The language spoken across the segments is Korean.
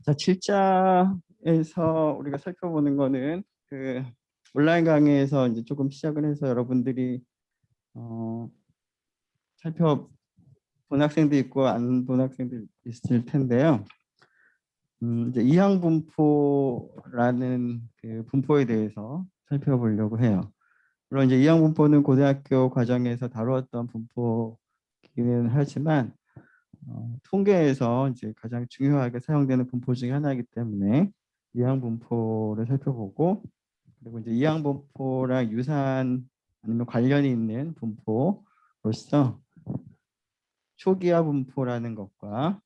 자, 7자에서 우리가 살펴보는 거는 그 온라인 강의에서 이제 조금 시작을 해서 여러분들이 살펴본 학생도 있고 안 본 학생도 있을 텐데요. 이제 이항 분포라는 그 분포에 대해서 살펴보려고 해요. 물론 이제 이항 분포는 고등학교 과정에서 다루었던 분포기는 하지만 통계에서 이제 가장 중요하게 사용되는 분포 중에 하나이기 때문에 이항 분포를 살펴보고, 그리고 이제 이항 분포랑 유사한 아니면 관련이 있는 분포로서 초기화 분포라는 것과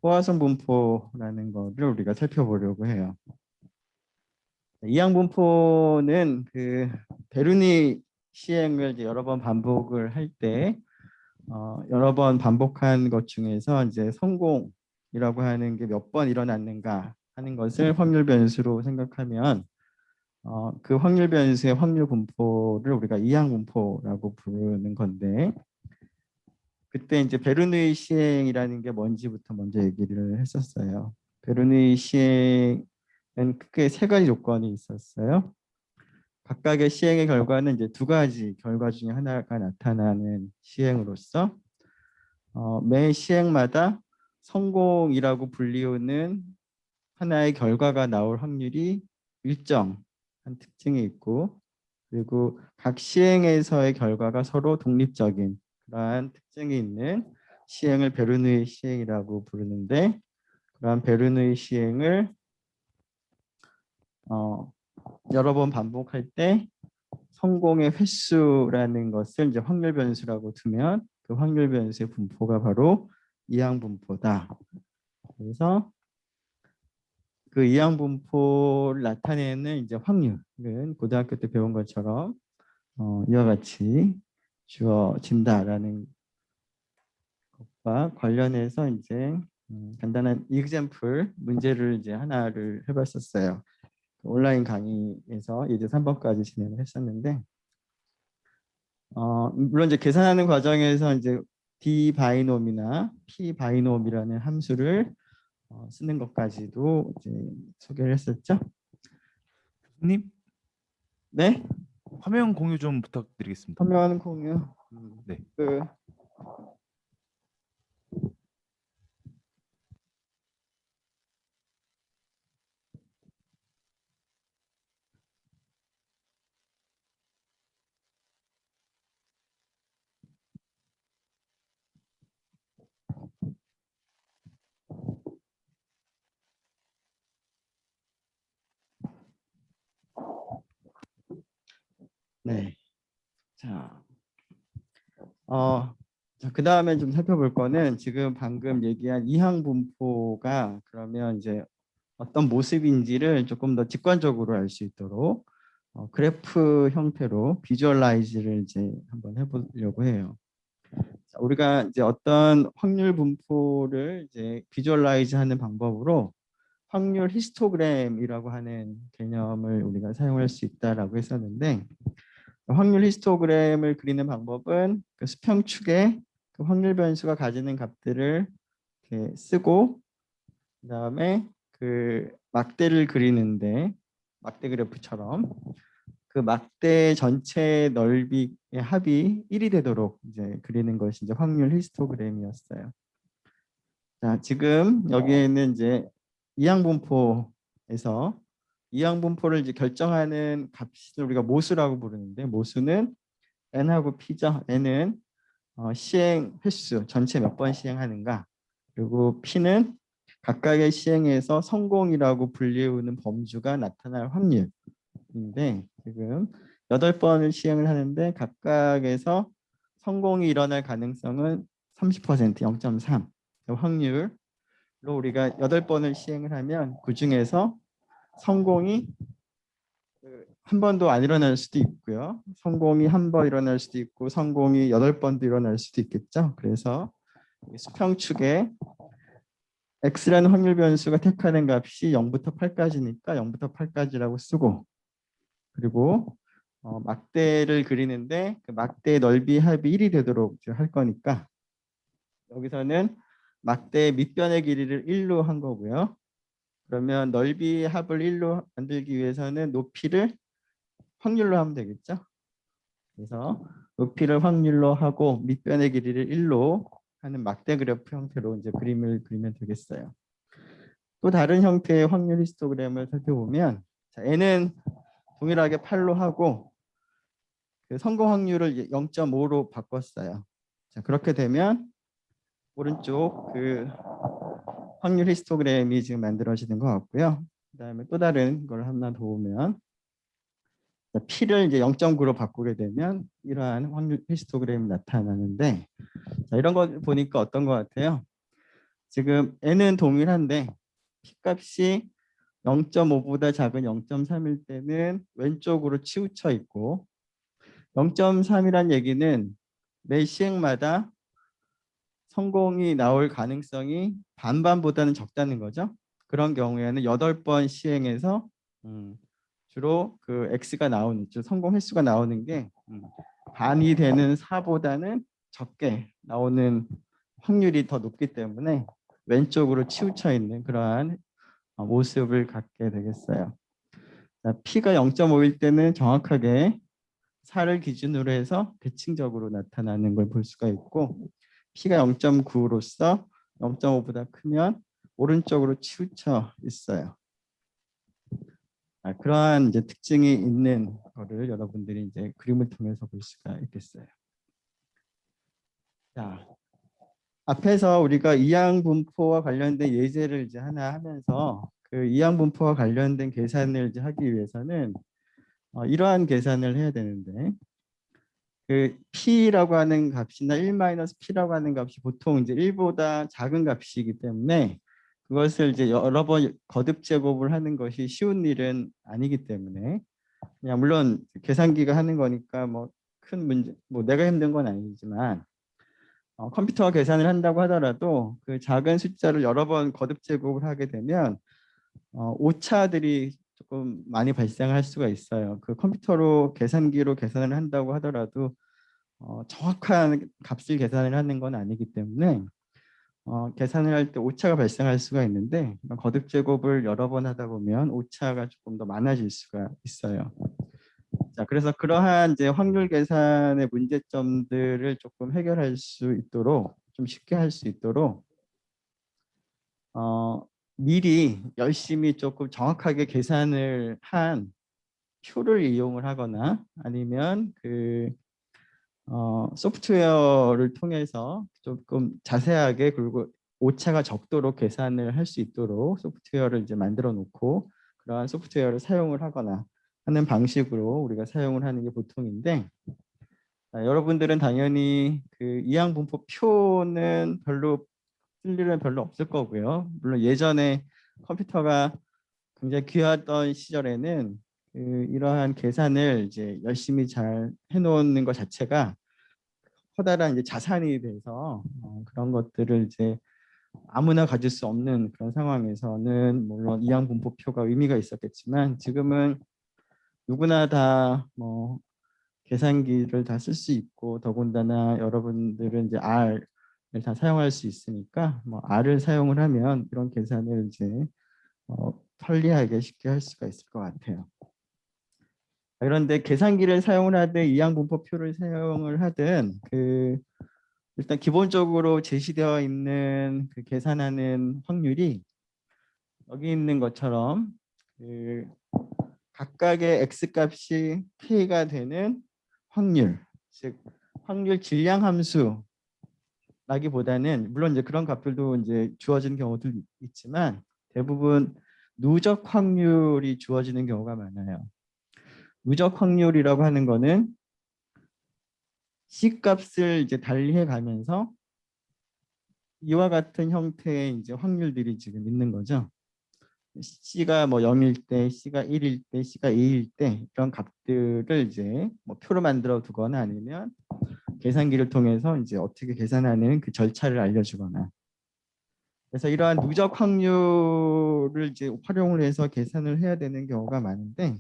호화성 분포라는 것을 우리가 살펴보려고 해요. 이항 분포는 그 베르니 시행을 이제 여러 번 반복을 할 때 여러 번 반복한 것 중에서 이제 성공이라고 하는 게 몇 번 일어났는가 하는 것을 확률 변수로 생각하면 그 확률 변수의 확률 분포를 우리가 이항 분포라고 부르는 건데, 그때 이제 베르누이 시행이라는 게 뭔지부터 먼저 얘기를 했었어요. 베르누이 시행은 크게 세 가지 조건이 있었어요. 각각의 시행의 결과는 이제 두 가지 결과 중에 하나가 나타나는 시행으로서 매 시행마다 성공이라고 불리우는 하나의 결과가 나올 확률이 일정한 특징이 있고, 그리고 각 시행에서의 결과가 서로 독립적인 그러한 특징이 있는 시행을 베르누이 시행이라고 부르는데, 그러한 베르누이 시행을 여러 번 반복할 때 성공의 횟수라는 것을 이제 확률 변수라고 두면 그 확률 변수의 분포가 바로 이항 분포다. 그래서 그 이항 분포를 나타내는 이제 확률은 고등학교 때 배운 것처럼 이와 같이 주어진다라는 것과 관련해서 이제 간단한 example 문제를 이제 하나를 해봤었어요. 온라인 강의에서 예제 3번까지 진행을 했었는데, 물론 이제 계산하는 과정에서 이제 d 바이놈이나 p 바이놈이라는 함수를 쓰는 것까지도 이제 소개를 했었죠. 교수님, 네, 화면 공유 좀 부탁드리겠습니다. 화면 공유. 네. 네. 자, 그 다음에 좀 살펴볼 거는 지금 방금 얘기한 이항 분포가 그러면 이제 어떤 모습인지를 조금 더 직관적으로 알 수 있도록 그래프 형태로 비주얼라이즈를 이제 한번 해보려고 해요. 자, 우리가 이제 어떤 확률 분포를 이제 비주얼라이즈 하는 방법으로 확률 히스토그램이라고 하는 개념을 우리가 사용할 수 있다라고 했었는데, 확률 히스토그램을 그리는 방법은 그 수평축에 그 확률 변수가 가지는 값들을 이렇게 쓰고, 그다음에 그 막대를 그리는데 막대 그래프처럼 그 막대 전체 넓이의 합이 1이 되도록 이제 그리는 것이 이제 확률 히스토그램이었어요. 자, 지금 여기에는 이제 이항 분포에서 이항 분포를 이제 결정하는 값을 우리가 모수라고 부르는데, 모수는 n하고 p죠. n은 시행 횟수, 전체 몇 번 시행하는가, 그리고 p는 각각의 시행에서 성공이라고 불리우는 범주가 나타날 확률인데, 지금 8번을 시행을 하는데 각각에서 성공이 일어날 가능성은 30%, 0.3 확률로 우리가 8번을 시행을 하면 그 중에서 성공이 한 번도 안 일어날 수도 있고요. 성공이 한 번 일어날 수도 있고 성공이 8번도 일어날 수도 있겠죠. 그래서 수평축에 x라는 확률 변수가 택하는 값이 0부터 8까지니까 0부터 8까지라고 쓰고, 그리고 막대를 그리는데 그 막대 넓이 합이 1이 되도록 할 거니까 여기서는 막대 밑변의 길이를 1로 한 거고요. 그러면 넓이 합을 1로 만들기 위해서는 높이를 확률로 하면 되겠죠. 그래서 높이를 확률로 하고 밑변의 길이를 1로 하는 막대 그래프 형태로 이제 그림을 그리면 되겠어요. 또 다른 형태의 확률 히스토그램을 살펴보면 자, n은 동일하게 8로 하고 그 성공 확률을 0.5로 바꿨어요. 자, 그렇게 되면 오른쪽 그 확률 히스토그램이 지금 만들어지는 것 같고요. 그다음에 또 다른 걸 하나 더 보면 P를 이제 0.9로 바꾸게 되면 이러한 확률 히스토그램이 나타나는데 자, 이런 거 보니까 어떤 것 같아요? 지금 n은 동일한데 P 값이 0.5보다 작은 0.3일 때는 왼쪽으로 치우쳐 있고 0.3이란 얘기는 매 시행마다 성공이 나올 가능성이 반반보다는 적다는 거죠. 그런 경우에는 8번 시행해서 주로 그 X가 나오는, 성공 횟수가 나오는 게 반이 되는 4보다는 적게 나오는 확률이 더 높기 때문에 왼쪽으로 치우쳐 있는 그러한 모습을 갖게 되겠어요. 자, P가 0.5일 때는 정확하게 4를 기준으로 해서 대칭적으로 나타나는 걸 볼 수가 있고 P가 0.9로서 0.5보다 크면 오른쪽으로 치우쳐 있어요. 그러한 이제 특징이 있는 거를 여러분들이 이제 그림을 통해서 볼 수가 있겠어요. 자, 앞에서 우리가 이항 분포와 관련된 예제를 이제 하나 하면서 그 이항 분포와 관련된 계산을 이제 하기 위해서는 이러한 계산을 해야 되는데 그 P라고 하는 값이나 1-P라고 하는 값이 보통 이제 1보다 작은 값이기 때문에 그것을 이제 여러 번 거듭 제곱을 하는 것이 쉬운 일은 아니기 때문에 그냥 물론 계산기가 하는 거니까 뭐 큰 문제, 뭐 내가 힘든 건 아니지만 컴퓨터가 계산을 한다고 하더라도 그 작은 숫자를 여러 번 거듭 제곱을 하게 되면 오차들이 조금 많이 발생할 수가 있어요. 그 컴퓨터로 계산기로 계산을 한다고 하더라도 정확한 값을 계산을 하는 건 아니기 때문에 계산을 할 때 오차가 발생할 수가 있는데 거듭 제곱을 여러 번 하다 보면 오차가 조금 더 많아질 수가 있어요. 자, 그래서 그러한 이제 확률 계산의 문제점들을 조금 해결할 수 있도록 좀 쉽게 할 수 있도록 미리 열심히 조금 정확하게 계산을 한 표를 이용을 하거나 아니면 그 소프트웨어를 통해서 조금 자세하게 그리고 오차가 적도록 계산을 할 수 있도록 소프트웨어를 이제 만들어 놓고 그러한 소프트웨어를 사용을 하거나 하는 방식으로 우리가 사용을 하는 게 보통인데 여러분들은 당연히 그 이항 분포 표는 별로 쓸 일은 별로 없을 거고요. 물론 예전에 컴퓨터가 굉장히 귀하던 시절에는 그 이러한 계산을 이제 열심히 잘 해놓는 것 자체가 커다란 이제 자산이 돼서 그런 것들을 이제 아무나 가질 수 없는 그런 상황에서는 물론 이항 분포표가 의미가 있었겠지만 지금은 누구나 다 뭐 계산기를 다 쓸 수 있고 더군다나 여러분들은 이제 R을 다 사용할 수 있으니까 뭐 R을 사용을 하면 이런 계산을 이제 편리하게 쉽게 할 수가 있을 것 같아요. 그런데 계산기를 사용을 하든 이항 분포표를 사용을 하든 그 일단 기본적으로 제시되어 있는 그 계산하는 확률이 여기 있는 것처럼 그 각각의 x 값이 k가 되는 확률, 즉 확률 질량 함수라기보다는 물론 이제 그런 값들도 이제 주어지는 경우도 있지만 대부분 누적 확률이 주어지는 경우가 많아요. 누적 확률이라고 하는 거는 C 값을 이제 달리해 가면서 이와 같은 형태의 이제 확률들이 지금 있는 거죠. C가 뭐 0일 때, C가 1일 때, C가 2일 때 이런 값들을 이제 뭐 표로 만들어 두거나 아니면 계산기를 통해서 이제 어떻게 계산하는 그 절차를 알려주거나 그래서 이러한 누적 확률을 이제 활용을 해서 계산을 해야 되는 경우가 많은데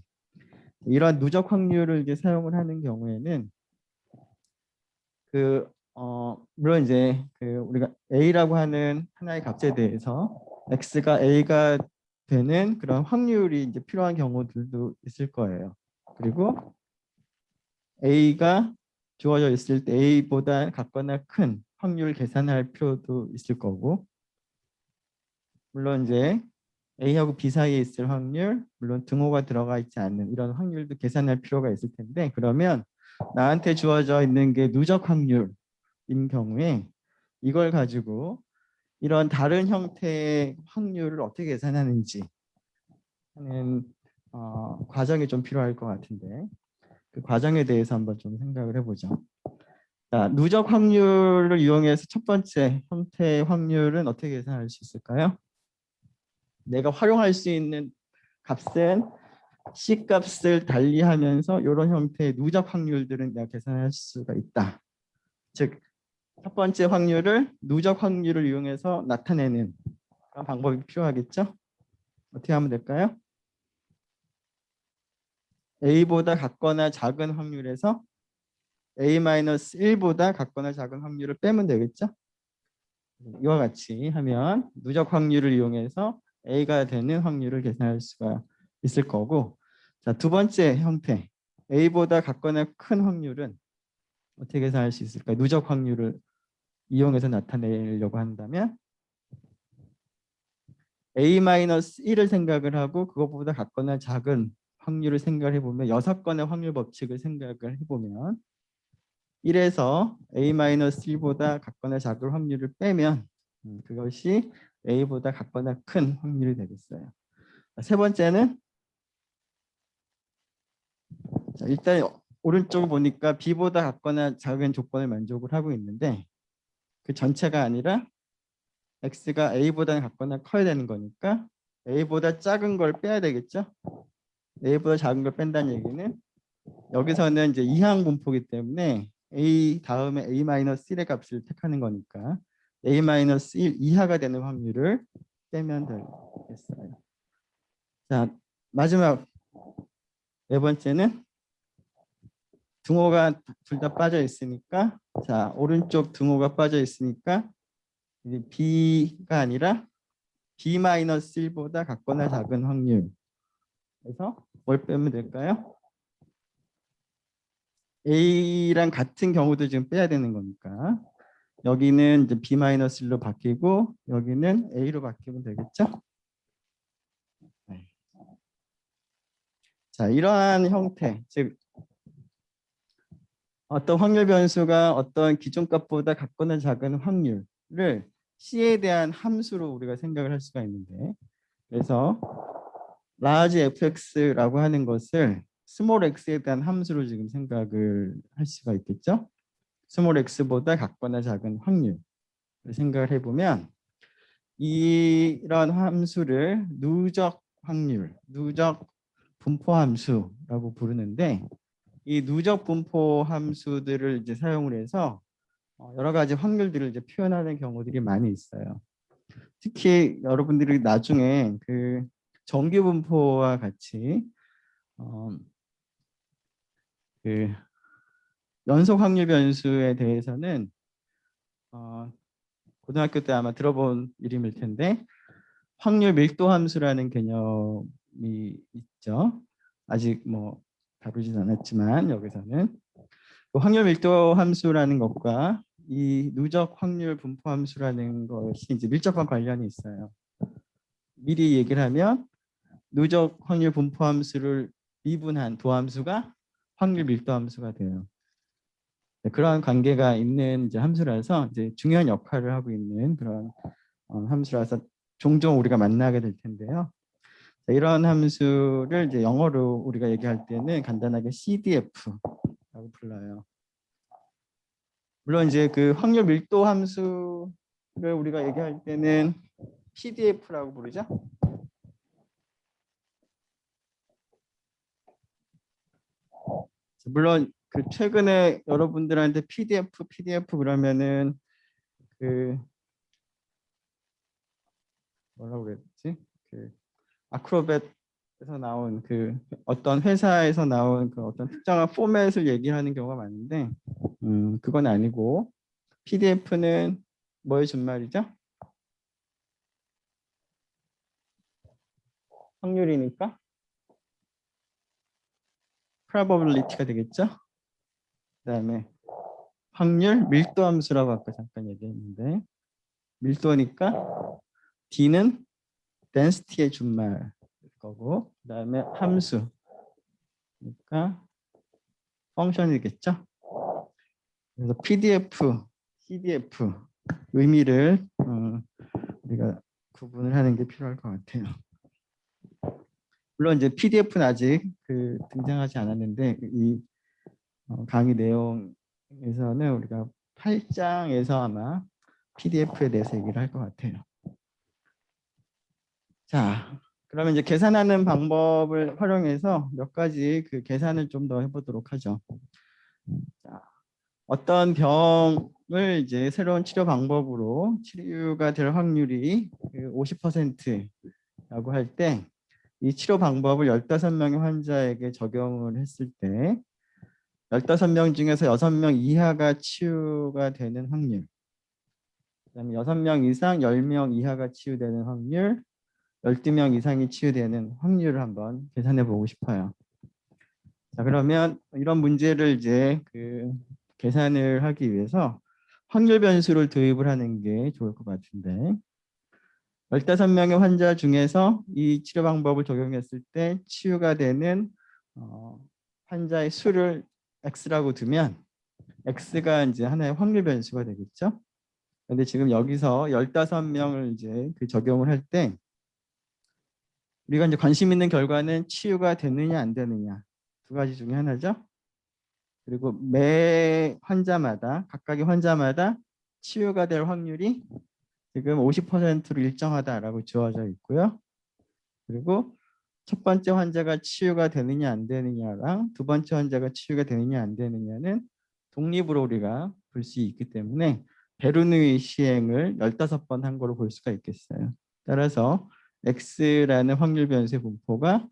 이러한 누적 확률을 이제 사용을 하는 경우에는 그 물론 이제 그 우리가 A라고 하는 하나의 값에 대해서 X가 A가 되는 그런 확률이 이제 필요한 경우들도 있을 거예요. 그리고 A가 주어져 있을 때 A보다 같거나 큰 확률을 계산할 필요도 있을 거고, 물론 이제 A하고 B 사이에 있을 확률, 물론 등호가 들어가 있지 않는 이런 확률도 계산할 필요가 있을 텐데, 그러면 나한테 주어져 있는 게 누적 확률인 경우에 이걸 가지고 이런 다른 형태의 확률을 어떻게 계산하는지 하는 과정이 좀 필요할 것 같은데, 그 과정에 대해서 한번 좀 생각을 해보죠. 자, 누적 확률을 이용해서 첫 번째 형태의 확률은 어떻게 계산할 수 있을까요? 내가 활용할 수 있는 값은 C 값을 달리하면서 이런 형태의 누적 확률들은 내가 계산할 수가 있다. 즉, 첫 번째 확률을 누적 확률을 이용해서 나타내는 그런 방법이 필요하겠죠? 어떻게 하면 될까요? A보다 같거나 작은 확률에서 A-1보다 같거나 작은 확률을 빼면 되겠죠? 이와 같이 하면 누적 확률을 이용해서 A가 되는 확률을 계산할 수가 있을 거고, 자, 두 번째 형태 A보다 같거나 큰 확률은 어떻게 계산할 수 있을까요? 누적 확률을 이용해서 나타내려고 한다면 A-1을 생각을 하고 그것보다 같거나 작은 확률을 생각을 해보면 6건의 확률 법칙을 생각을 해보면 1에서 A-1보다 같거나 작은 확률을 빼면 그것이 A보다 같거나 큰 확률이 되겠어요. 세 번째는 자, 일단 오른쪽 보니까 B보다 같거나 작은 조건을 만족을 하고 있는데 그 전체가 아니라 X가 A보다 같거나 커야 되는 거니까 A보다 작은 걸 빼야 되겠죠. A보다 작은 걸 뺀다는 얘기는 여기서는 이제 이항 분포이기 때문에 A 다음에 A-1의 값을 택하는 거니까 A-1 이하가 되는 확률을 빼면 되겠어요. 자, 마지막 네 번째는 등호가 둘 다 빠져 있으니까, 자, 오른쪽 등호가 빠져 있으니까 이제 B가 아니라 B-1보다 같거나 작은 확률. 그래서 뭘 빼면 될까요? A랑 같은 경우도 지금 빼야 되는 거니까 여기는 이제 B-1로 바뀌고 여기는 A로 바뀌면 되겠죠? 네. 자, 이러한 형태, 즉 어떤 확률 변수가 어떤 기존값보다 같거나 작은 확률을 C에 대한 함수로 우리가 생각을 할 수가 있는데, 그래서 large fx라고 하는 것을 small x에 대한 함수로 지금 생각을 할 수가 있겠죠? small x보다 같거나 작은 확률을 생각을 해보면 이런 함수를 누적 확률, 누적 분포 함수라고 부르는데, 이 누적 분포 함수들을 이제 사용을 해서 여러 가지 확률들을 이제 표현하는 경우들이 많이 있어요. 특히 여러분들이 나중에 그 정규 분포와 같이 그 연속 확률 변수에 대해서는 고등학교 때 아마 들어본 이름일 텐데 확률 밀도 함수라는 개념이 있죠. 아직 뭐 다루진 않았지만 여기서는 그 확률 밀도 함수라는 것과 이 누적 확률 분포 함수라는 것이 이제 밀접한 관련이 있어요. 미리 얘기를 하면 누적 확률 분포 함수를 미분한 도함수가 확률 밀도 함수가 돼요. 그런 관계가 있는 이제 함수라서 이제 중요한 역할을 하고 있는 그런 함수라서 종종 우리가 만나게 될 텐데요. 자, 이런 함수를 이제 영어로 우리가 얘기할 때는 간단하게 CDF라고 불러요. 물론 이제 그 확률 밀도 함수를 우리가 얘기할 때는 PDF라고 부르죠. 물론 그 최근에 여러분들한테 PDF 그러면은 그 뭐라고 그랬지? 그 아크로벳에서 나온 그 어떤 회사에서 나온 그 어떤 특정한 포맷을 얘기하는 경우가 많은데 그건 아니고 PDF는 뭐의 준말이죠? 확률이니까 probability가 되겠죠? 그다음에 확률 밀도 함수라고 아까 잠깐 얘기했는데 밀도니까 D는 density의 준말 거고 그다음에 함수 그러니까 펑션이겠죠? 그래서 PDF, CDF 의미를 우리가 구분을 하는 게 필요할 것 같아요. 물론 이제 PDF는 아직 등장하지 않았는데 이 강의 내용에서는 우리가 8장에서 아마 PDF에 대해서 얘기를 할 것 같아요. 자, 그러면 이제 계산하는 방법을 활용해서 몇 가지 계산을 좀 더 해보도록 하죠. 자, 어떤 병을 이제 새로운 치료 방법으로 치료가 될 확률이 50%라고 할 때 이 치료 방법을 15명의 환자에게 적용을 했을 때 15명 중에서 6명 이하가 치유가 되는 확률, 그다음에 6명 이상 10명 이하가 치유되는 확률, 12명 이상이 치유되는 확률을 한번 계산해 보고 싶어요. 자, 그러면 이런 문제를 이제 계산을 하기 위해서 확률 변수를 도입을 하는 게 좋을 것 같은데 15명의 환자 중에서 이 치료 방법을 적용했을 때 치유가 되는 환자의 수를 X라고 두면 X가 이제 하나의 확률 변수가 되겠죠. 근데 지금 여기서 15명을 이제 적용을 할 때 우리가 이제 관심 있는 결과는 치유가 되느냐 안 되느냐 두 가지 중에 하나죠. 그리고 매 환자마다 각각의 환자마다 치유가 될 확률이 지금 50%로 일정하다라고 주어져 있고요. 그리고 첫 번째 환자가 치유가 되느냐 안 되느냐랑 두 번째 환자가 치유가 되느냐 안 되느냐는 독립으로 우리가 볼 수 있기 때문에 베르누이 시행을 15번 한 거로 볼 수가 있겠어요. 따라서 X라는 확률 변수의 분포가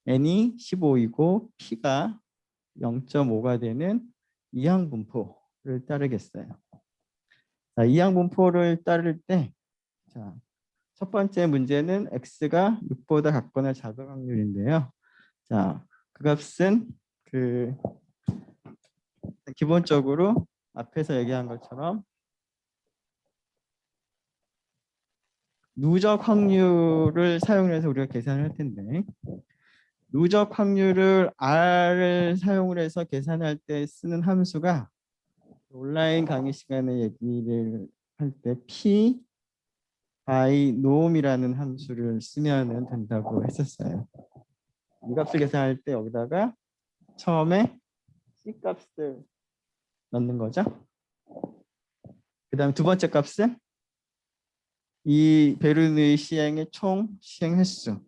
N이 15이고 P가 0.5가 되는 이항 분포를 따르겠어요. 자, 이항 분포를 따를 때 자, 첫 번째 문제는 X가 6보다 같거나 작은 확률인데요. 자, 그 값은 기본적으로 앞에서 얘기한 것처럼 누적 확률을 사용해서 우리가 계산을 할 텐데 누적 확률을 R을 사용을 해서 계산할 때 쓰는 함수가 온라인 강의 시간에 얘기를 할 때 P by norm이라는 함수를 쓰면 된다고 했었어요. 이 값을 계산할 때 여기다가 처음에 C 값을 넣는 거죠. 그 다음에 두 번째 값은 이 베르누이 시행의 총 시행 횟수.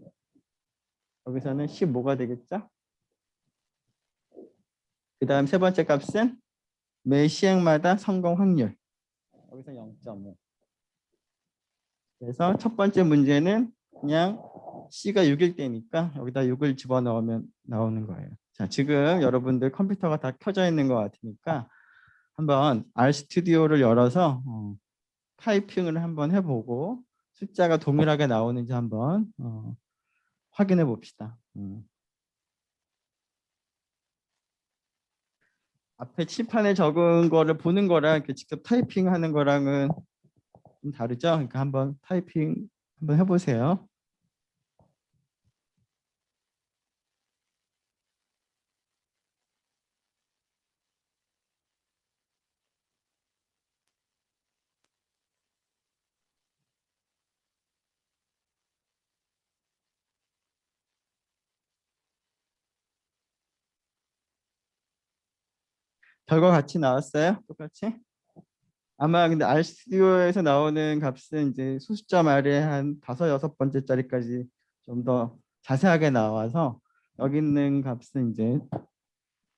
여기서는 15가 되겠죠. 그 다음 세 번째 값은 매 시행마다 성공 확률. 여기서 0.5. 그래서 첫 번째 문제는 그냥 C가 6일 때니까 여기다 6을 집어넣으면 나오는 거예요. 자, 지금 여러분들 컴퓨터가 다 켜져 있는 것 같으니까 한번 RStudi오를 열어서 타이핑을 한번 해보고 숫자가 동일하게 나오는지 한번 확인해 봅시다. 앞에 칠판에 적은 거를 보는 거랑 이렇게 직접 타이핑하는 거랑은 좀 다르죠? 그러니까 한번 타이핑 한번 해보세요. 결과 같이 나왔어요? 똑같이? 아마 근데 RStudi오에서 나오는 값은 이제 수숫자 말에 한 5-6번째짜리까지 좀 더 자세하게 나와서 여기 있는 값은 이제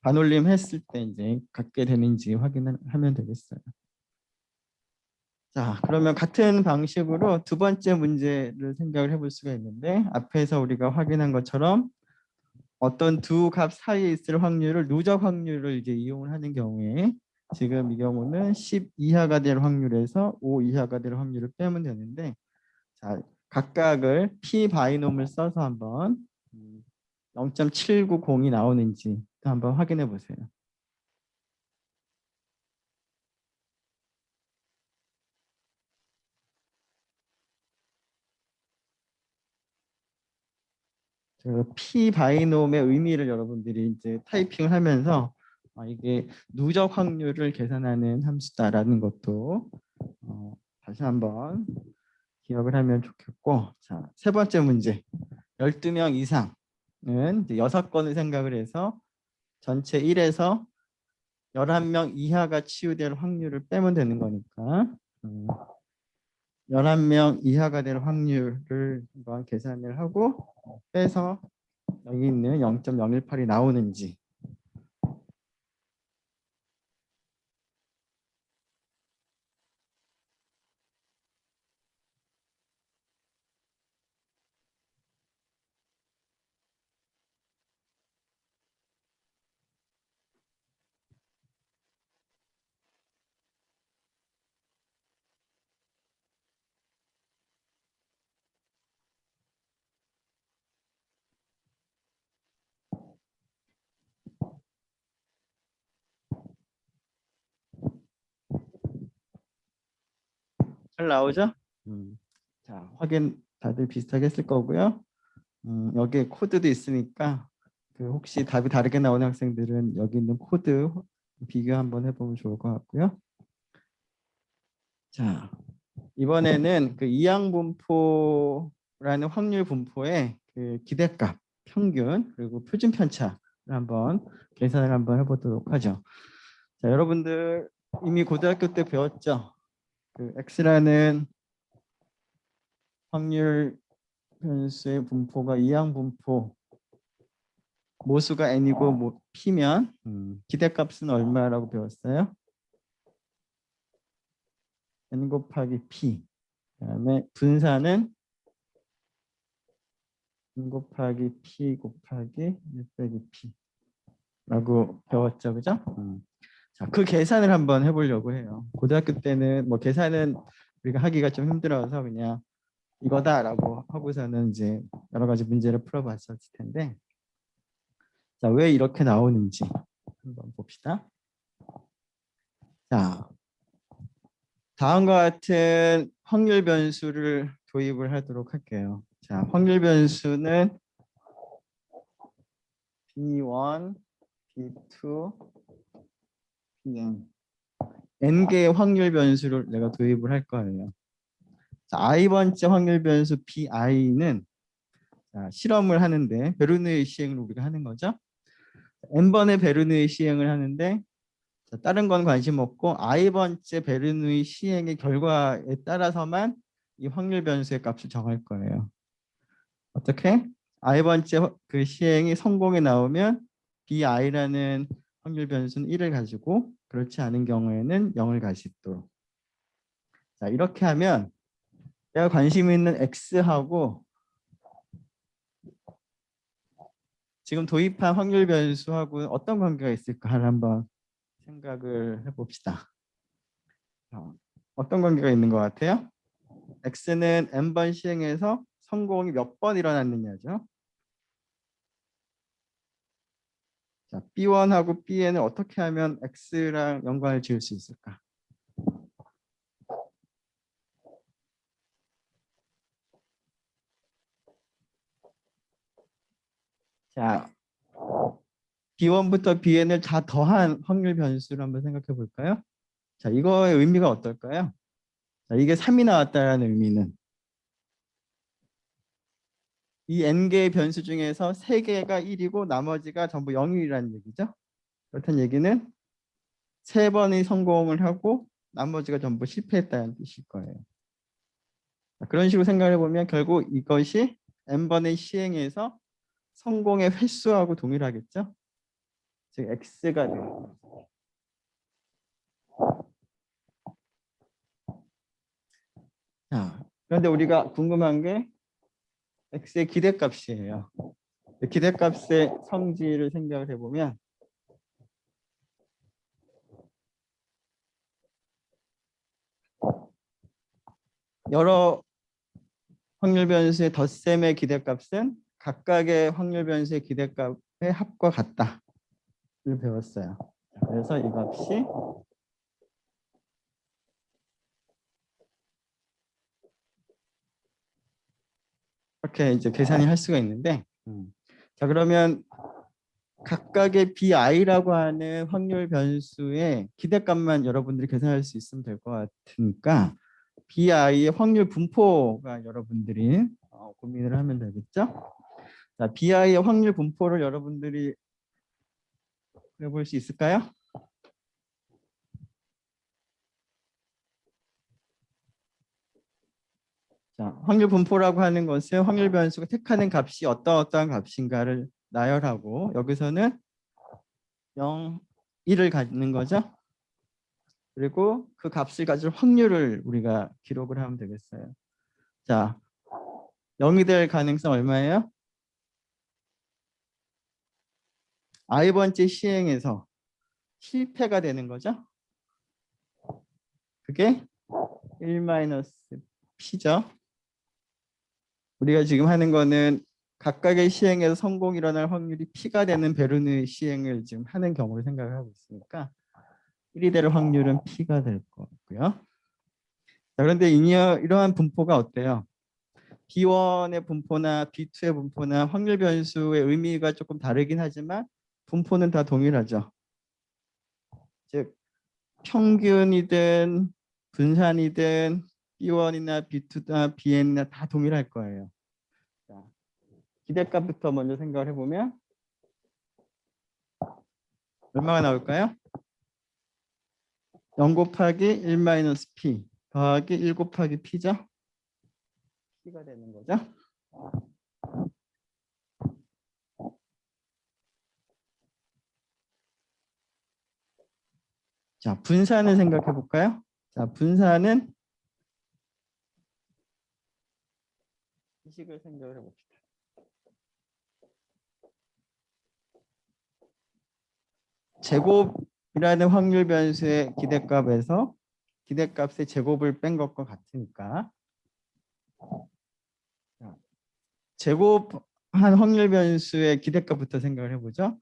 반올림 했을 때 이제 갖게 되는지 확인하면 되겠어요. 자, 그러면 같은 방식으로 두 번째 문제를 생각을 해볼 수가 있는데 앞에서 우리가 확인한 것처럼 어떤 두 값 사이에 있을 확률을 누적 확률을 이제 이용을 하는 경우에 지금 이 경우는 10 이하가 될 확률에서 5 이하가 될 확률을 빼면 되는데, 자, 각각을 p 바이놈을 써서 한번 0.790이 나오는지 또 한번 확인해 보세요. 그 p 바이놈의 의미를 여러분들이 이제 타이핑을 하면서 이게 누적 확률을 계산하는 함수다라는 것도 다시 한번 기억을 하면 좋겠고, 자, 세 번째 문제. 12명 이상은 이제 6건을 생각을 해서 전체 1에서 11명 이하가 치유될 확률을 빼면 되는 거니까 11명 이하가 될 확률을 한번 계산을 하고 빼서 여기 있는 0.018이 나오는지. 잘 나오죠? 자, 확인 다들 비슷하게 했을 거고요. 여기에 코드도 있으니까 그 혹시 답이 다르게 나오는 학생들은 여기 있는 코드 비교 한번 해보면 좋을 것 같고요. 자, 이번에는 그 이항 분포라는 확률 분포의 그 기대값, 평균 그리고 표준 편차를 한번 계산을 한번 해보도록 하죠. 자, 여러분들 이미 고등학교 때 배웠죠? 그 x라는 확률 변수의 분포가 이항 분포 모수가 n이고 p면 기대값은 얼마라고 배웠어요? n 곱하기 p. 그다음에 분산은 n 곱하기 p 곱하기 1 빼기 p라고 배웠죠, 그죠? 자, 그 계산을 한번 해보려고 해요. 고등학교 때는 뭐 계산은 우리가 하기가 좀 힘들어서 그냥 이거다라고 하고서는 이제 여러 가지 문제를 풀어봤었을 텐데, 자, 왜 이렇게 나오는지 한번 봅시다. 자, 다음과 같은 확률 변수를 도입을 하도록 할게요. 자, 확률 변수는 B1, B2, Bn. n개의 확률 변수를 내가 도입을 할 거예요. 자, i번째 확률 변수 bi는 실험을 하는데 베르누이 시행을 우리가 하는 거죠. n번의 베르누이 시행을 하는데 다른 건 관심 없고 i번째 베르누이 시행의 결과에 따라서만 이 확률 변수의 값을 정할 거예요. 어떻게? i번째 그 시행이 성공에 나오면 bi라는 확률 변수는 1을 가지고 그렇지 않은 경우에는 0을 가지도록. 자, 이렇게 하면 내가 관심 있는 x하고 지금 도입한 확률 변수하고 어떤 관계가 있을까를 한번 생각을 해봅시다. 어떤 관계가 있는 것 같아요? x는 n번 시행해서 성공이 몇 번 일어났느냐죠. 자, b1하고 bn을 어떻게 하면 x랑 연관을 지을 수 있을까? 자, b1부터 bn을 다 더한 확률 변수를 한번 생각해 볼까요? 자, 이거의 의미가 어떨까요? 자, 이게 3이 나왔다는 의미는 이 n개의 변수 중에서 3개가 1이고 나머지가 전부 0이라는 얘기죠. 그렇다는 얘기는 3번이 성공을 하고 나머지가 전부 실패했다는 뜻일 거예요. 자, 그런 식으로 생각해 보면 결국 이것이 n번의 시행에서 성공의 횟수하고 동일하겠죠. 즉 x가 돼요. 자, 그런데 우리가 궁금한 게 x의 기대값이에요. 기대값의 성질을 생각을 해보면 여러 확률 변수의 덧셈의 기대값은 각각의 확률 변수의 기대값의 합과 같다를 배웠어요. 그래서 이 값이 이렇게 이제 계산이 할 수가 있는데, 자 그러면 각각의 bi라고 하는 확률 변수의 기대값만 여러분들이 계산할 수 있으면 될 것 같으니까 bi의 확률 분포가 여러분들이 고민을 하면 되겠죠. 자, bi의 확률 분포를 여러분들이 해볼 수 있을까요? 자, 확률 분포라고 하는 것은 확률 변수가 택하는 값이 어떠한 값인가를 나열하고 여기서는 0, 1을 갖는 거죠. 그리고 그 값을 가질 확률을 우리가 기록을 하면 되겠어요. 자, 0이 될 가능성 얼마예요? i번째 시행에서 실패가 되는 거죠. 그게 1-p죠. 우리가 지금 하는 거는 각각의 시행에서 성공이 일어날 확률이 p가 되는 베르누이 시행을 지금 하는 경우를 생각을 하고 있으니까 1이 될 확률은 p가 될 거고요. 자, 그런데 이러한 분포가 어때요? B1의 분포나 B2의 분포나 확률 변수의 의미가 조금 다르긴 하지만 분포는 다 동일하죠. 즉 평균이든 분산이든 B1이나 B2나 BN이나 다 동일할 거예요. 자, 기대값부터 먼저 생각을 해보면 얼마가 나올까요? 0 곱하기 1-p 더하기 1 곱하기 p죠. p가 되는 거죠. 자, 분산을 생각해 볼까요? 자, 분산은 이 식을 생각을 해봅시다. 제곱이라는 확률 변수의 기대값에서 기대값의 제곱을 뺀 것과 같으니까 제곱한 확률 변수의 기대값부터 생각을 해보죠.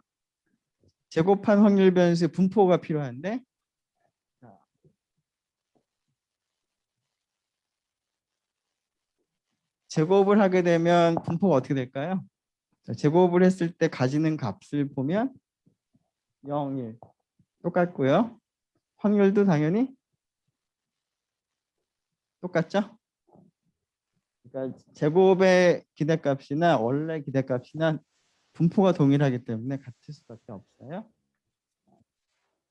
제곱한 확률 변수의 분포가 필요한데 제곱을 하게 되면 분포가 어떻게 될까요? 자, 제곱을 했을 때 가지는 값을 보면 0, 1 똑같고요. 확률도 당연히 똑같죠. 그러니까 제곱의 기대값이나 원래 기대값이나 분포가 동일하기 때문에 같을 수밖에 없어요.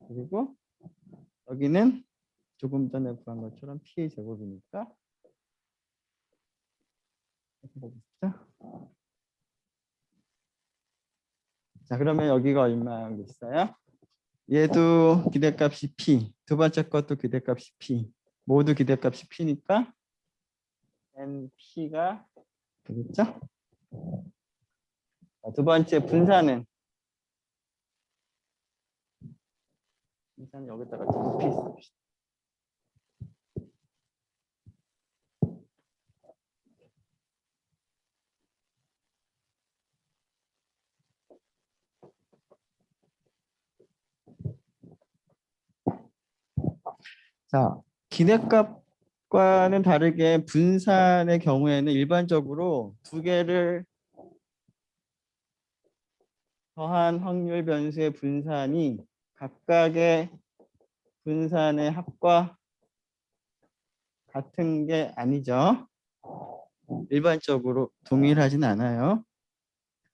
그리고 여기는 조금 전에 구한 것처럼 p의 제곱이니까 자, 그러면 여기가 얼마겠어요? 얘도 기대값이 p, 두 번째 것도 기대값이 p, 모두 기대값이 p니까 np가 되겠죠? 자, 두 번째 분산은 여기다가 p 씁시다. 자, 기대값과는 다르게 분산의 경우에는 일반적으로 두 개를 더한 확률 변수의 분산이 각각의 분산의 합과 같은 게 아니죠. 일반적으로 동일하진 않아요.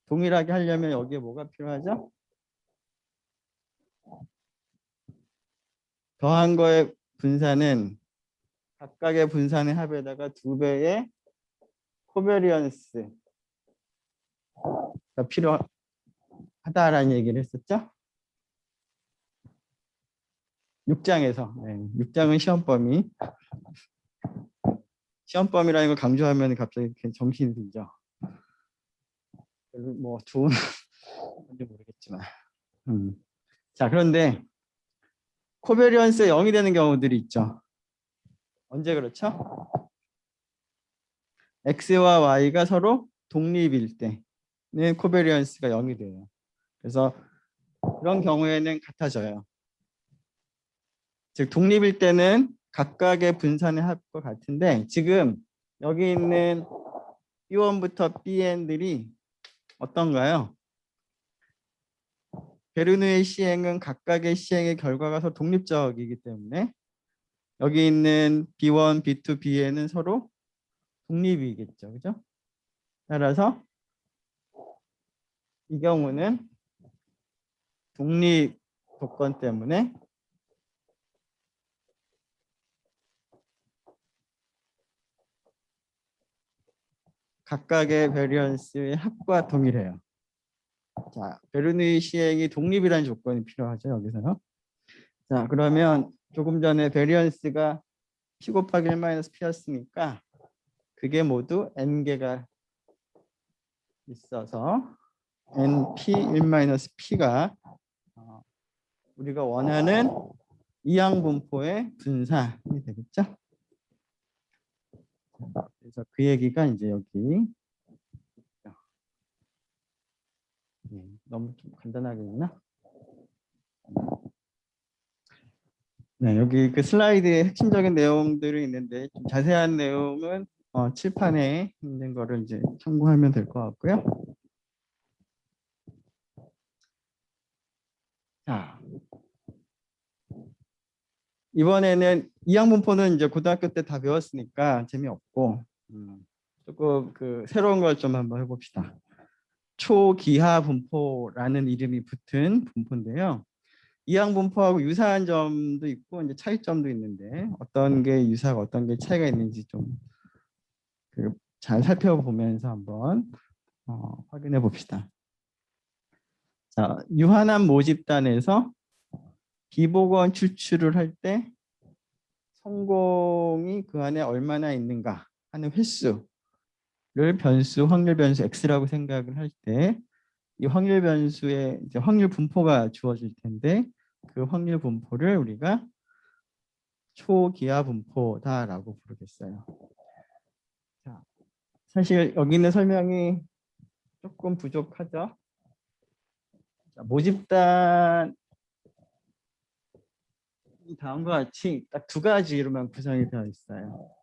동일하게 하려면 여기에 뭐가 필요하죠? 더한 거의 분산은 각각의 분산의 합에다가 2배의 코베리언스가 필요하다라는 얘기를 했었죠. 6장에서. 네, 6장은 시험 범위라는 걸 강조하면 갑자기 이렇게 정신이 들죠. 별로 뭐 좋은 건지 모르겠지만. 자, 그런데 코베리언스가 0이 되는 경우들이 있죠. 언제 그렇죠? x와 y가 서로 독립일 때는 코베리언스가 0이 돼요. 그래서 그런 경우에는 같아져요. 즉 독립일 때는 각각의 분산의 합과 같은데 지금 여기 있는 B1부터 Bn들이 어떤가요? 베르누의 시행은 각각의 시행의 결과가 서로 독립적이기 때문에 여기 있는 B1, B2, Bn은 서로 독립이겠죠. 그죠? 따라서 이 경우는 독립 조건 때문에 각각의 베리언스의 합과 동일해요. 자, 베르누이 시행이 독립이라는 조건이 필요하죠. 여기서요. 자, 그러면 조금 전에 베리언스가 P 곱하기 1-P였으니까 그게 모두 N개가 있어서 NP1-P가 우리가 원하는 이항분포의 분산이 되겠죠. 그래서 그 얘기가 이제 여기 너무 좀 간단하게 있나? 네, 여기 그 슬라이드에 핵심적인 내용들이 있는데 좀 자세한 내용은 칠판에 있는 거를 이제 참고하면 될 것 같고요. 자, 이번에는 이항분포는 이제 고등학교 때 다 배웠으니까 재미없고 조금 그 새로운 걸 좀 한번 해봅시다. 초기하 분포라는 이름이 붙은 분포인데요. 이항 분포하고 유사한 점도 있고 이제 차이점도 있는데 어떤 게 유사하고 어떤 게 차이가 있는지 좀 잘 살펴보면서 한번 확인해 봅시다. 자, 유한한 모집단에서 비복원 추출을 할 때 성공이 그 안에 얼마나 있는가 하는 횟수를 변수, 확률 변수 X라고 생각을 할 때 이 확률 변수의 이제 확률 분포가 주어질 텐데 그 확률 분포를 우리가 초기하 분포다라고 부르겠어요. 자, 사실 여기 있는 설명이 조금 부족하죠. 자, 모집단이 다음과 같이 딱 두 가지로만 구성이 되어 있어요.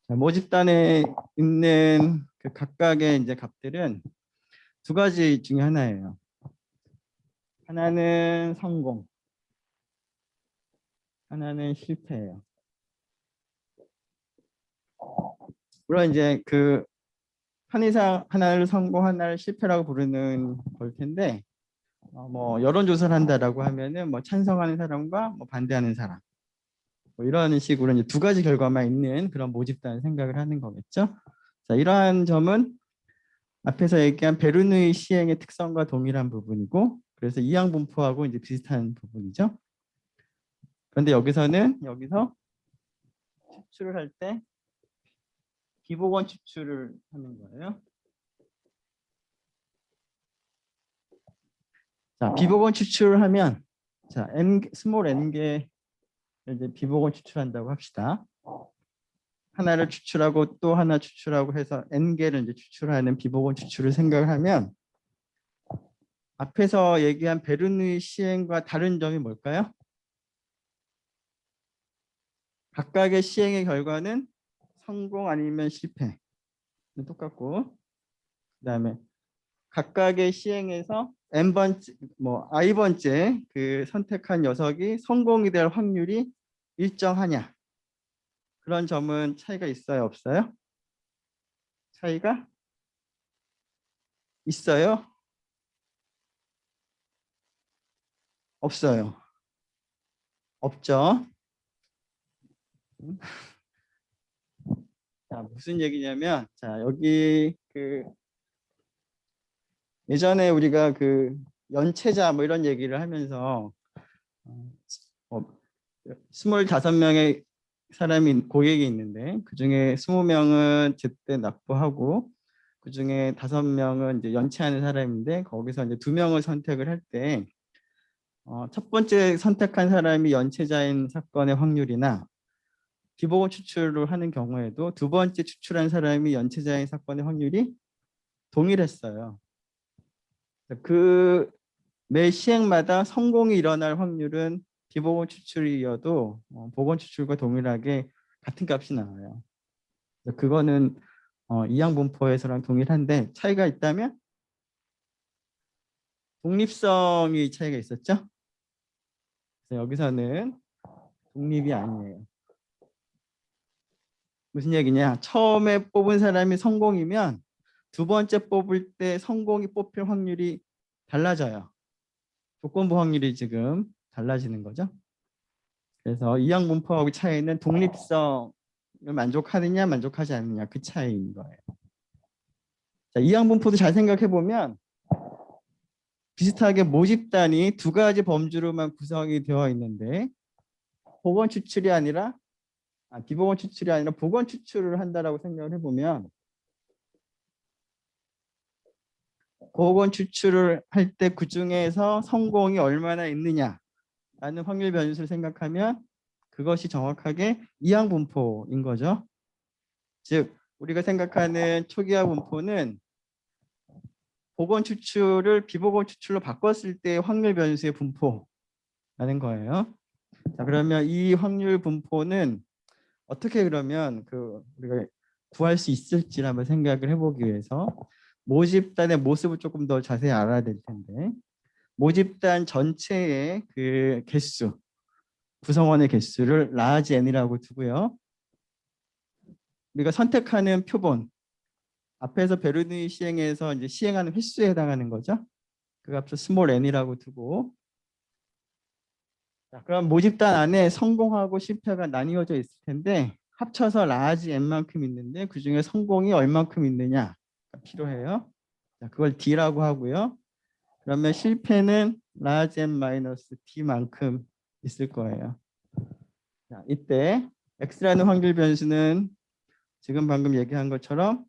자, 모집단에 있는 그 각각의 이제 값들은 두 가지 중에 하나예요. 하나는 성공, 하나는 실패예요. 물론 이제 그 편의상 하나를 성공, 하나를 실패라고 부르는 걸 텐데 뭐 여론조사를 한다라고 하면은 뭐 찬성하는 사람과 뭐 반대하는 사람 뭐 이런 식으로 이제 두 가지 결과만 있는 그런 모집단 생각을 하는 거겠죠. 자, 이러한 점은 앞에서 얘기한 베르누이 시행의 특성과 동일한 부분이고 그래서 이항 분포하고 이제 비슷한 부분이죠. 그런데 여기서 추출을 할 때 비복원 추출을 하는 거예요. 자, 비복원 추출을 하면 자, 스몰 n개 이제 비복원 추출한다고 합시다. 하나를 추출하고 또 하나 추출하고 해서 n개를 이제 추출하는 비복원 추출을 생각을 하면 앞에서 얘기한 베르누이 시행과 다른 점이 뭘까요? 각각의 시행의 결과는 성공 아니면 실패 똑같고 그다음에 각각의 시행에서 n번째 뭐 i번째 그 선택한 녀석이 성공이 될 확률이 일정하냐 그런 점은 차이가 있어요 없어요? 차이가 있어요? 없어요. 없죠. 자, 무슨 얘기냐면 자, 여기 그 예전에 우리가 그 연체자 뭐 이런 얘기를 하면서 25명의 사람이 고객이 있는데 그중에 20명은 제때 납부하고 그중에 5명은 이제 연체하는 사람인데 거기서 이제 2명을 선택을 할 때 첫 번째 선택한 사람이 연체자인 사건의 확률이나 비보건 추출을 하는 경우에도 두 번째 추출한 사람이 연체자인 사건의 확률이 동일했어요. 그 매 시행마다 성공이 일어날 확률은 비보건 추출이어도 보건 추출과 동일하게 같은 값이 나와요. 그거는 이항 분포에서랑 동일한데 차이가 있다면 독립성이 차이가 있었죠. 그래서 여기서는 독립이 아니에요. 무슨 얘기냐? 처음에 뽑은 사람이 성공이면 두 번째 뽑을 때 성공이 뽑힐 확률이 달라져요. 조건부 확률이 지금 달라지는 거죠. 그래서 이항 분포하고 차이는 독립성을 만족하느냐 만족하지 않느냐 그 차이인 거예요. 자, 이항 분포도 잘 생각해 보면 비슷하게 모집단이 두 가지 범주로만 구성이 되어 있는데 보건 추출이 아니라 비보건 추출이 아니라 보건 추출을 한다라고 생각을 해보면 보건 추출을 할 때 그 중에서 성공이 얼마나 있느냐라는 확률 변수를 생각하면 그것이 정확하게 이항 분포인 거죠. 즉 우리가 생각하는 초기화 분포는 보건 추출을 비보건 추출로 바꿨을 때 확률 변수의 분포라는 거예요. 자, 그러면 이 확률 분포는 어떻게 그러면 우리가 구할 수 있을지 한번 생각을 해보기 위해서 모집단의 모습을 조금 더 자세히 알아야 될 텐데 모집단 전체의 그 개수, 구성원의 개수를 라지 n이라고 두고요. 우리가 선택하는 표본, 앞에서 베르누이 시행에서 이제 시행하는 횟수에 해당하는 거죠. 그 값을 스몰 n이라고 두고 자, 그럼 모집단 안에 성공하고 실패가 나뉘어져 있을 텐데 합쳐서 라지 n만큼 있는데 그중에 성공이 얼만큼 있느냐가 필요해요. 자, 그걸 D라고 하고요. 그러면 실패는 라지 n 마이너스 D만큼 있을 거예요. 자, 이때 X라는 확률 변수는 지금 방금 얘기한 것처럼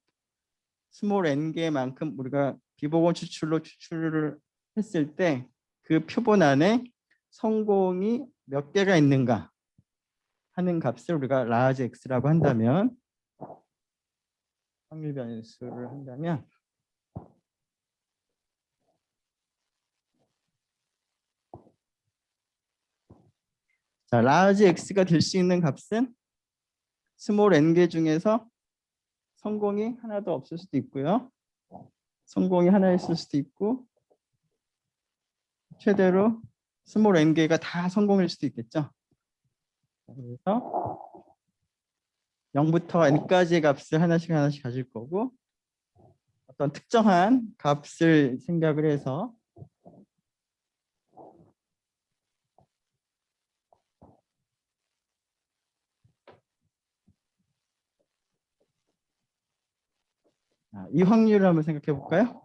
스몰 n개만큼 우리가 비보건 추출로 추출을 했을 때 그 표본 안에 성공이 몇 개가 있는가 하는 값을 우리가 large x라고 한다면 확률 변수를 한다면 자, large x가 될 수 있는 값은 스몰 n개 중에서 성공이 하나도 없을 수도 있고요. 성공이 하나 있을 수도 있고 최대로 스몰 n개가 다 성공일 수도 있겠죠. 그래서 0부터 n까지의 값을 하나씩 가질 거고 어떤 특정한 값을 생각을 해서 이 확률을 한번 생각해 볼까요?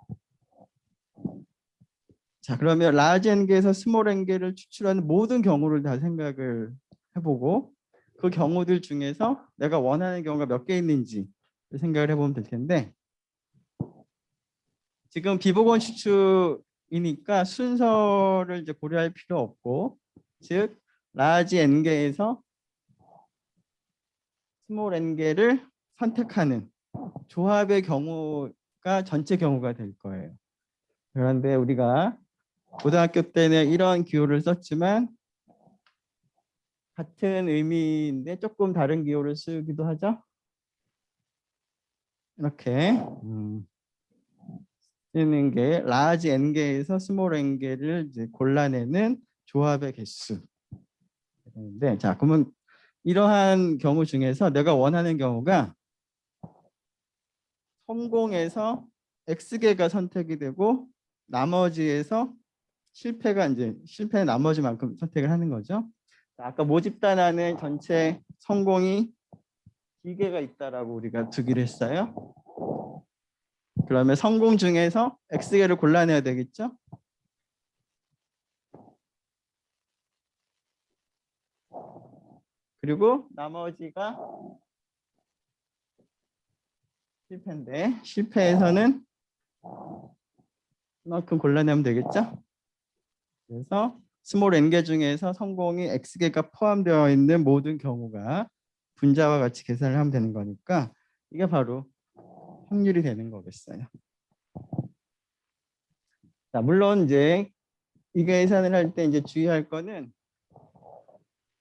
자, 그러면 라지 n개에서 스몰 n개를 추출하는 모든 경우를 다 생각을 해보고 그 경우들 중에서 내가 원하는 경우가 몇 개 있는지 생각을 해보면 될 텐데 지금 비보건 추출이니까 순서를 이제 고려할 필요 없고 즉 라지 n개에서 스몰 n개를 선택하는 조합의 경우가 전체 경우가 될 거예요. 그런데 우리가 고등학교 때는 이런 기호를 썼지만 같은 의미인데 조금 다른 기호를 쓰기도 하죠. 이렇게 쓰는 게 large n개에서 small n개를 이제 골라내는 조합의 개수. 네, 자 그러면 이러한 경우 중에서 내가 원하는 경우가 성공에서 x개가 선택이 되고 나머지에서 실패가 이제 실패의 나머지만큼 선택을 하는 거죠. 아까 모집단 안에 전체 성공이 D개가 있다라고 우리가 두기로 했어요. 그러면 성공 중에서 X개를 골라내야 되겠죠. 그리고 나머지가 실패인데 실패에서는 그만큼 골라내면 되겠죠. 그래서 스몰 n개 중에서 성공이 x개가 포함되어 있는 모든 경우가 분자와 같이 계산을 하면 되는 거니까 이게 바로 확률이 되는 거겠어요. 자, 물론 이제 이 계산을 할 때 이제 주의할 거는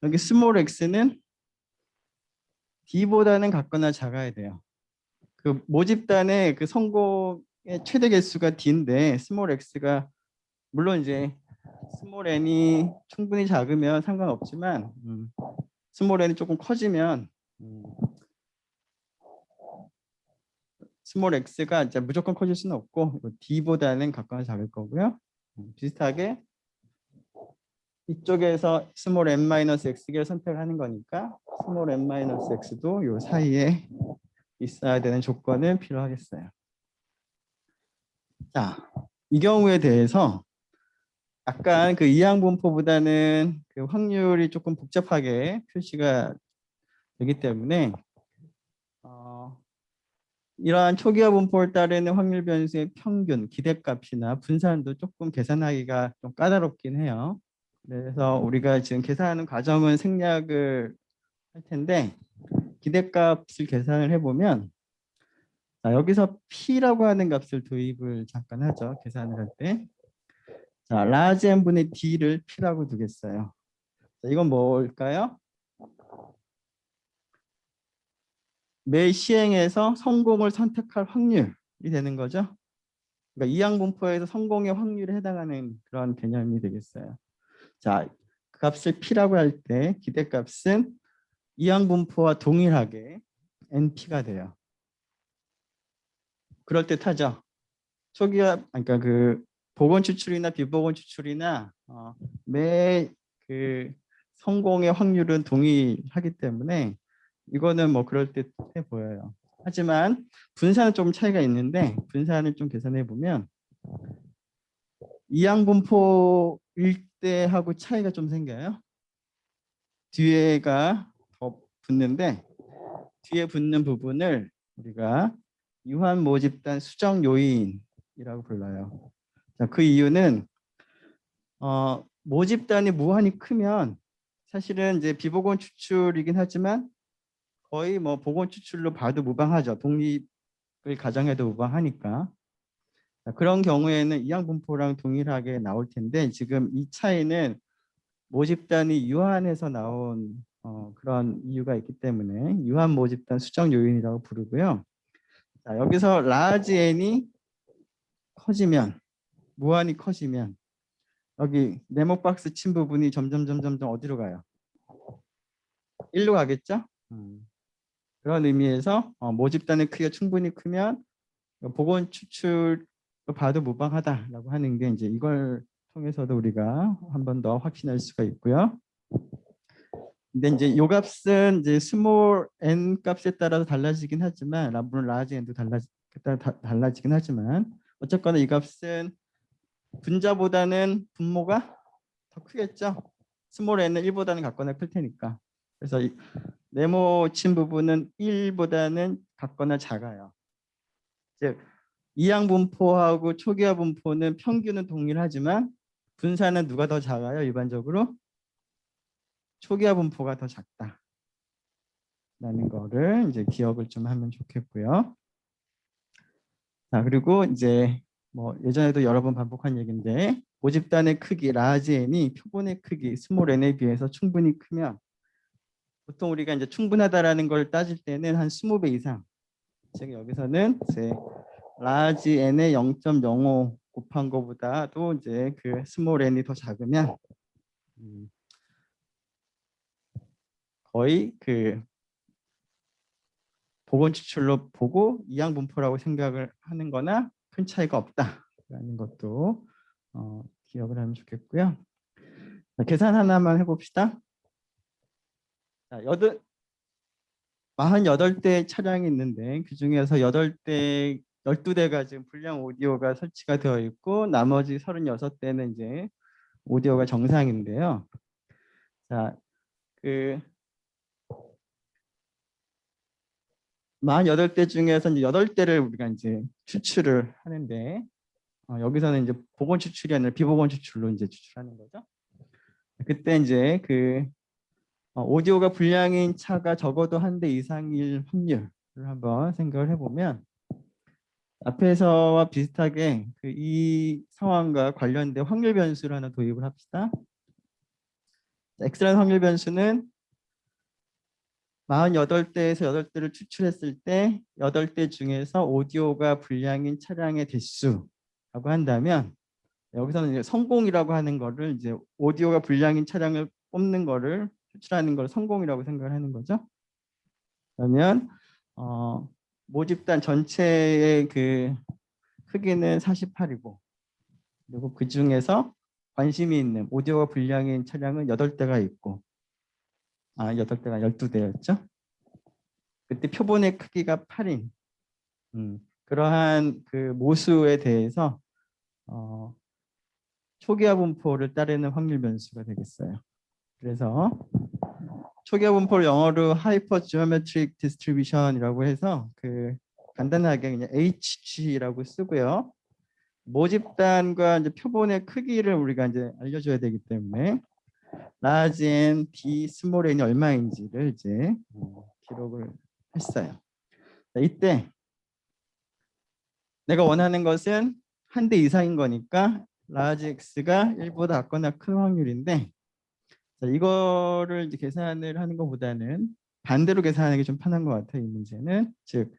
여기 스몰 x는 d보다는 같거나 작아야 돼요. 그 모집단의 그 성공의 최대 개수가 d인데 스몰 x가 물론 이제 스몰 n이 충분히 작으면 상관없지만 스몰 n이 조금 커지면 스몰 x가 이제 무조건 커질 수는 없고 d보다는 같거나 작을 거고요. 비슷하게 이쪽에서 스몰 n-x를 선택하는 거니까 스몰 n-x도 요 사이에 있어야 되는 조건은 필요하겠어요. 자, 이 경우에 대해서 약간 그 이항분포보다는 그 확률이 조금 복잡하게 표시가 되기 때문에 이러한 초기화 분포를 따르는 확률 변수의 평균, 기대값이나 분산도 조금 계산하기가 좀 까다롭긴 해요. 그래서 우리가 지금 계산하는 과정은 생략을 할 텐데 기대값을 계산을 해보면 자, 여기서 P라고 하는 값을 도입을 잠깐 하죠. 계산을 할 때. 자, 라지 n분의 D를 P라고 두겠어요. 자, 이건 뭘까요? 매 시행에서 성공을 선택할 확률이 되는 거죠. 그러니까 이항분포에서 성공의 확률에 해당하는 그런 개념이 되겠어요. 자, 그 값을 P라고 할 때 기대값은 이항분포와 동일하게 NP가 돼요. 그럴듯하죠. 초기화, 그러니까 그 복원 추출이나 비복원 추출이나 매 그 성공의 확률은 동일하기 때문에 이거는 뭐 그럴듯해 보여요. 하지만 분산은 좀 차이가 있는데 분산을 좀 계산해 보면 이항분포일 때하고 차이가 좀 생겨요. 뒤에가 더 붙는데 뒤에 붙는 부분을 우리가 유한 모집단 수정 요인이라고 불러요. 자, 그 이유는 모집단이 무한히 크면 사실은 이제 비복원 추출이긴 하지만 거의 뭐 복원 추출로 봐도 무방하죠. 독립을 가정해도 무방하니까. 자, 그런 경우에는 이항분포랑 동일하게 나올 텐데 지금 이 차이는 모집단이 유한해서 나온 그런 이유가 있기 때문에 유한 모집단 수정 요인이라고 부르고요. 자, 여기서 라지 n이 커지면 무한히 커지면 여기 네모 박스 친 부분이 점점 어디로 가요? 1로 가겠죠? 그런 의미에서 모집단의 크기가 충분히 크면 복원 추출로 봐도 무방하다라고 하는 게 이제 이걸 통해서도 우리가 한 번 더 확신할 수가 있고요. 근데 이제 이 값은 이제 스몰 n 값에 따라서 달라지긴 하지만 물론 라지 n도 달라지긴 하지만 어쨌거나 이 값은 분자보다는 분모가 더 크겠죠. 스몰 n은 1보다는 같거나 클 테니까. 그래서 이 네모 친 부분은 1보다는 같거나 작아요. 즉 이항 분포하고 초기화 분포는 평균은 동일하지만 분산은 누가 더 작아요? 일반적으로 초기화 분포가 더 작다. 라는 거를 이제 기억을 좀 하면 좋겠고요. 자, 그리고 이제 뭐 예전에도 여러 번 반복한 얘기인데 모집단의 크기 라지 n이 표본의 크기 스몰 n에 비해서 충분히 크면 보통 우리가 이제 충분하다라는 걸 따질 때는 한 20배 이상. 즉 여기서는 이제 라지 n의 0.05 곱한 거보다도 이제 그 스몰 n이 더 작으면 거의 그 복원 추출로 보고 이항 분포라고 생각을 하는 거나 큰 차이가 없다라는 것도 기억을 하면 좋겠고요. 자, 계산 하나만 해봅시다. 자, 48대 차량이 있는데 그중에서 8대 12대가 지금 불량 오디오가 설치가 되어 있고 나머지 36대는 이제 오디오가 정상인데요. 자, 그 48대 중에서 이제 8대를 우리가 이제 추출을 하는데 여기서는 이제 복원 추출이 아니라 비복원 추출로 이제 추출하는 거죠. 그때 이제 그 오디오가 불량인 차가 적어도 한 대 이상일 확률을 한번 생각을 해보면 앞에서와 비슷하게 그 이 상황과 관련된 확률 변수를 하나 도입을 합시다. X라는 확률 변수는 48대에서 8대를 추출했을 때 8대 중에서 오디오가 불량인 차량의 대수라고 한다면 여기서는 이제 성공이라고 하는 거를 이제 오디오가 불량인 차량을 뽑는 거를 추출하는 걸 성공이라고 생각을 하는 거죠. 그러면 모집단 전체의 그 크기는 48이고 그리고 그 중에서 관심이 있는 오디오가 불량인 차량은 8대가 있고 8대가 12대였죠. 그때 표본의 크기가 8인 그러한 그 모수에 대해서 초기화 분포를 따르는 확률 변수가 되겠어요. 그래서 초기화 분포를 영어로 하이퍼 지오메트릭 디스트리뷰션이라고 해서 그 간단하게 그냥 HG라고 쓰고요. 모집단과 이제 표본의 크기를 우리가 이제 알려줘야 되기 때문에 large n, d, small n이 얼마인지를 이제 기록을 했어요. 자, 이때 내가 원하는 것은 한 대 이상인 거니까 large x가 1보다 작거나 큰 확률인데 자, 이거를 이제 계산을 하는 것보다는 반대로 계산하는 게 좀 편한 것 같아요. 이 문제는 즉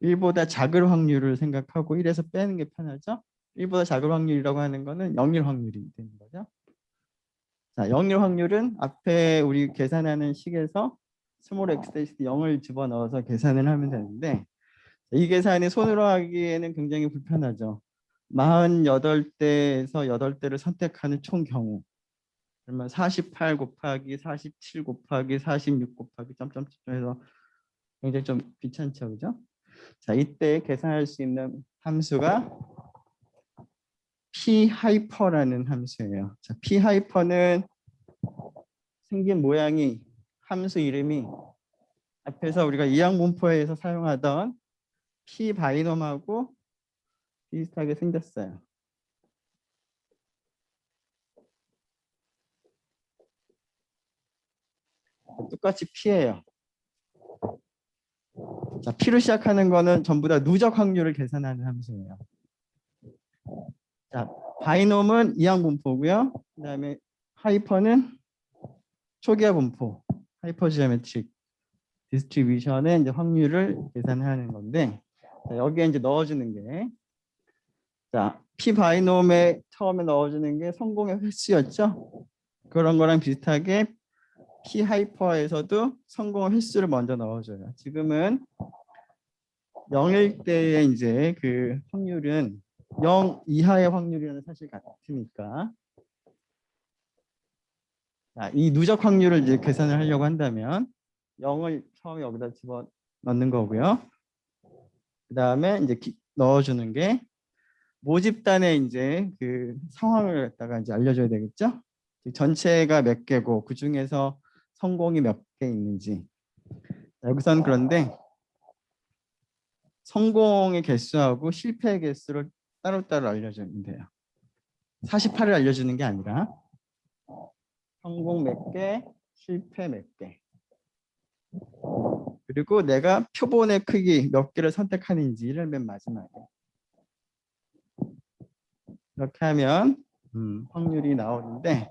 1보다 작을 확률을 생각하고 1에서 빼는 게 편하죠. 1보다 작을 확률이라고 하는 거는 0일 확률이 되는 거죠. 자, 0일 확률은 앞에 우리 계산하는 식에서 스몰 x 대신 0을 집어넣어서 계산을 하면 되는데 이 계산이 손으로 하기에는 굉장히 불편하죠. 48대에서 8대를 선택하는 총 경우 그러면 48 곱하기 47 곱하기 46 곱하기 점점점 해서 굉장히 좀 귀찮죠, 그죠? 자, 이때 계산할 수 있는 함수가 p 하이퍼라는 함수예요. 자, p 하이퍼는 생긴 모양이 함수 이름이 앞에서 우리가 이항 분포에서 사용하던 p 바이놈하고 비슷하게 생겼어요. 똑같이 p예요. 자, p로 시작하는 거는 전부 다 누적 확률을 계산하는 함수예요. 자, 바이놈은 이항 분포고요. 그다음에 하이퍼는 초기화 분포, 하이퍼 지오메트릭 디스트리뷰션의 이제 확률을 계산하는 건데 자, 여기에 이제 넣어주는 게 자, p 바이놈에 처음에 넣어주는 게 성공의 횟수였죠. 그런 거랑 비슷하게 p 하이퍼에서도 성공의 횟수를 먼저 넣어줘요. 지금은 0일 때의 이제 그 확률은 0 이하의 확률이라는 사실 같으니까 자, 이 누적 확률을 이제 계산을 하려고 한다면 0을 처음에 여기다 집어 넣는 거고요. 그 다음에 이제 넣어주는 게 모집단의 이제 그 상황을 갖다가 이제 알려줘야 되겠죠. 전체가 몇 개고 그 중에서 성공이 몇 개 있는지. 여기서는 그런데 성공의 개수하고 실패의 개수를 따로따로 알려주면 돼요. 48을 알려주는 게 아니라 성공 몇 개, 실패 몇 개. 그리고 내가 표본의 크기 몇 개를 선택하는지를 맨 마지막에. 이렇게 하면 확률이 나오는데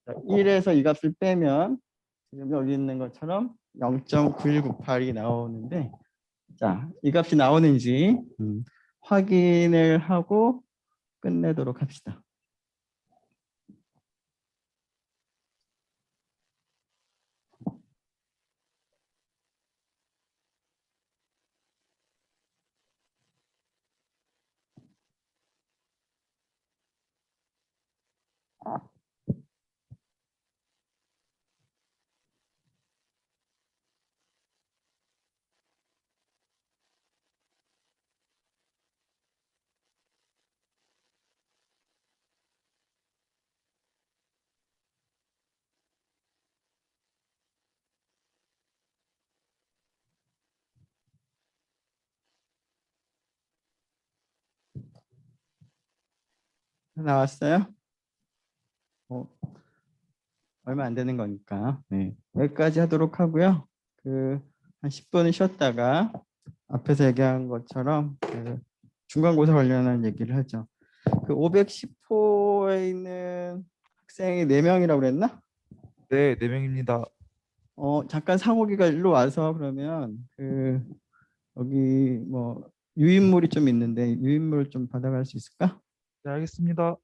1에서 이 값을 빼면 지금 여기 있는 것처럼 0.9198이 나오는데 자, 이 값이 나오는지 확인을 하고 끝내도록 합시다. 나왔어요? 어, 얼마 안 되는 거니까. 네. 여기까지 하도록 하고요. 한 10분은 쉬었다가 앞에서 얘기한 것처럼 중간고사 관련한 얘기를 하죠. 510호에 있는 학생이 4명이라고 그랬나? 네, 4명입니다. 잠깐 상욱이가 일로 와서 그러면 여기 뭐 유인물이 좀 있는데 유인물 좀 받아갈 수 있을까? 네, 알겠습니다.